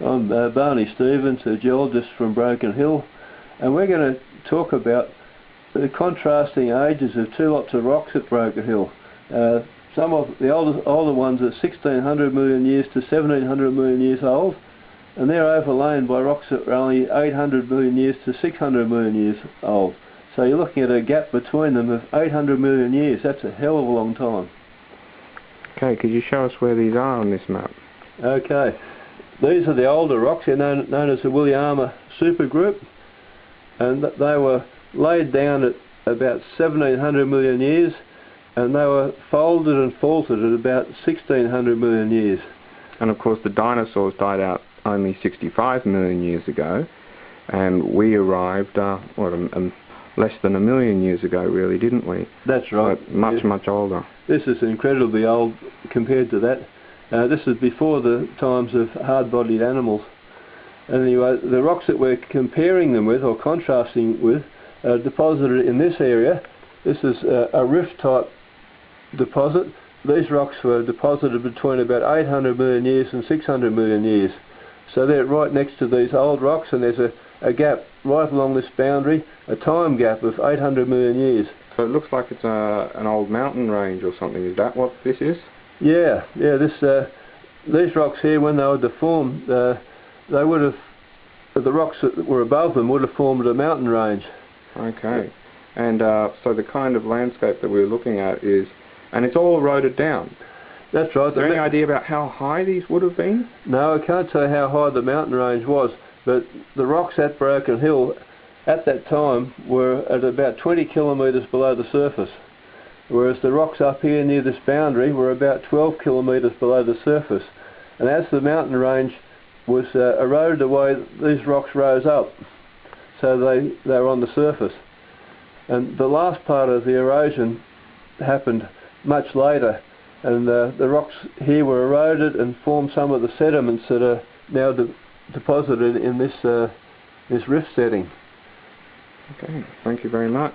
I'm Barney Stevens, a geologist from Broken Hill, and we're going to talk about the contrasting ages of two lots of rocks at Broken Hill. Some of the older ones are 1600 million years to 1700 million years old, and they're overlain by rocks that are only 800 million years to 600 million years old. So you're looking at a gap between them of 800 million years. That's a hell of a long time. Okay, could you show us where these are on this map? Okay, these are the older rocks. They're known as the Williama supergroup, and they were laid down at about 1700 million years, and they were folded and faulted at about 1600 million years. And of course the dinosaurs died out only 65 million years ago, and we arrived less than a million years ago, really, didn't we? That's right. So much older. This is incredibly old compared to that. This is before the times of hard-bodied animals. Anyway, the rocks that we're comparing them with, or contrasting with, are deposited in this area. This is a rift-type deposit. These rocks were deposited between about 800 million years and 600 million years. So they're right next to these old rocks, and there's a gap right along this boundary, a time gap of 800 million years. So it looks like it's an old mountain range or something. Is that what this is? Yeah. These rocks here, when they were deformed, the rocks that were above them would have formed a mountain range. Okay. And so the kind of landscape that we're looking at is, and it's all eroded down. That's right. Is there any idea about how high these would have been? No, I can't say how high the mountain range was, but the rocks at Broken Hill at that time were at about 20 kilometres below the surface, whereas the rocks up here near this boundary were about 12 kilometres below the surface. And as the mountain range was eroded away, these rocks rose up, so they were on the surface. And the last part of the erosion happened much later, and the rocks here were eroded and formed some of the sediments that are now deposited in this rift setting. Okay, thank you very much.